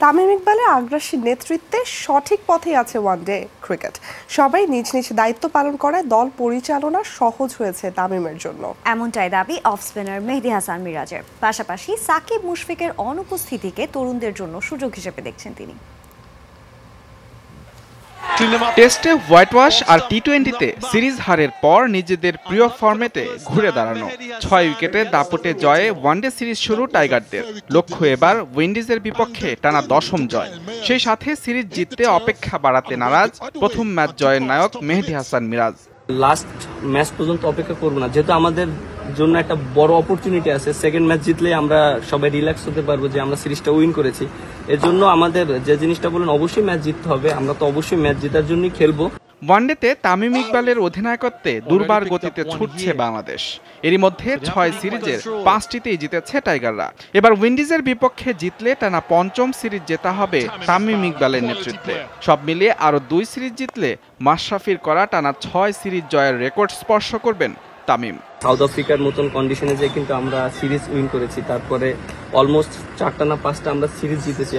তামিম ইকবালের আগ্রাসী নেতৃত্বে সঠিক পথেই আছে ওয়ানডে ক্রিকেট। সবাই নিজ নিজ দায়িত্ব পালন করায় দল পরিচালনা সহজ হয়েছে তামিমের জন্য। এমনটাই দাবি অফ স্পিনার মেহেদী হাসান মিরাজের। পাশাপাশি সাকিব মুশফিকের অনুপস্থিতিকে তরুণদের জন্য সুযোগ হিসেবে দেখছেন তিনি। টেস্টে হোয়াইট ওয়াশ আর টি-20তে সিরিজ হারের পর নিজেদের প্রিয় ফরম্যাটে ঘুরে দাঁড়ানো। 6 উইকেটে দাপটে জয়ে ওয়ানডে সিরিজ শুরু টাইগারদের। লক্ষ্য এবার উইন্ডিজের বিপক্ষে টানা 10ম জয়। সেই সাথে সিরিজ জিততে অপেক্ষা বাড়াতে নারাজ প্রথম ম্যাচ জয়ের নায়ক মেহেদী হাসান মিরাজ। লাস্ট ম্যাচ পর্যন্ত অপেক্ষা করবো না, যেহেতু আমাদের জন্য একটা বড় অপরচুনিটি আছে। সেকেন্ড ম্যাচ জিতলে আমরা সবাই রিল্যাক্স হতে পারবো যে আমরা সিরিজটা উইন করেছি। এর জন্য আমাদের যে জিনিসটা বলেন, অবশ্যই ম্যাচ জিততে হবে। আমরা তো অবশ্যই ম্যাচ জেতার জন্যই খেলবো। ওয়ানডেতে তামিম ইকবালের অধিনায়কত্বে দুর্বার গতিতে ছুটছে বাংলাদেশ। এরই মধ্যে 6 সিরিজের 5টিতেই জিতেছে টাইগাররা। এবার উইন্ডিজের বিপক্ষে জিতলে টানা 5ম সিরিজ জেতা হবে তামিম ইকবালের নেতৃত্বে। সব মিলিয়ে আরও 2 সিরিজ জিতলে মাশরাফির করা টানা 6 সিরিজ জয়ের রেকর্ড স্পর্শ করবেন তামিম। সাউথ আফ্রিকার মতন কন্ডিশনে যে কিন্তু আমরা সিরিজ উইন করেছি, তারপরে অলমোস্ট 4টা না 5টা আমরা সিরিজ জিতেছি।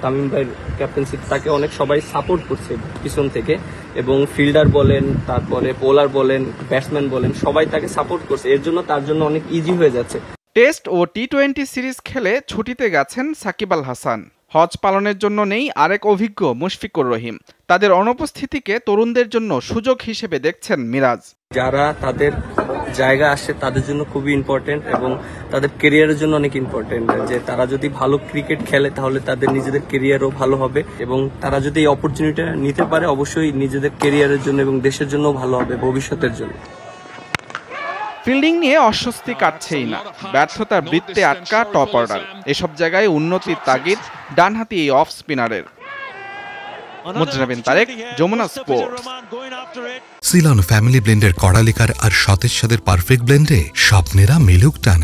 তামিম ভাইয়ের ক্যাপ্টেন্সি, তাকে অনেক সবাই সাপোর্ট করছে পিছন থেকে, এবং ফিল্ডার বলেন, তারপরে বোলার বলেন, ব্যাটসম্যান বলেন, সবাই তাকে সাপোর্ট করছে। এর জন্য তার জন্য অনেক ইজি হয়ে যাচ্ছে। টেস্ট ও টি-20 সিরিজ খেলে ছুটিতে গেছেন সাকিব আল হাসান। হজ পালনের জন্য নেই আরেক অভিজ্ঞ মুশফিকুর রহিম। তাদের অনুপস্থিতিকে তরুণদের জন্য সুযোগ হিসেবে দেখছেন মিরাজ। যারা তাদের জায়গা আসে তাদের জন্য খুবই ইম্পর্টেন্ট, এবং তাদের কেরিয়ারের জন্য অনেক ইম্পর্টেন্ট। যে তারা যদি ভালো ক্রিকেট খেলে তাহলে তাদের নিজেদের কেরিয়ারও ভালো হবে, এবং তারা যদি এই অপরচুনিটিটা নিতে পারে অবশ্যই নিজেদের কেরিয়ারের জন্য এবং দেশের জন্য ভালো হবে, ভবিষ্যতের জন্য। ফিল্ডিং নিয়ে অস্বস্তি কাটছেই না, ব্যর্থতার বৃত্তে আটকা টপ অর্ডার। এসব জায়গায় উন্নতির তাগিদ ডানহাতি এই অফ স্পিনারের। মুজরাবিন তারেক, যমুনা স্পোর্টস। সিলন ফ্যামিলি ব্লেন্ডের কড়া লিকার আর সতেজ স্বাদের পারফেক্ট ব্লেন্ডে স্বপ্নেরা মিলুক টানা।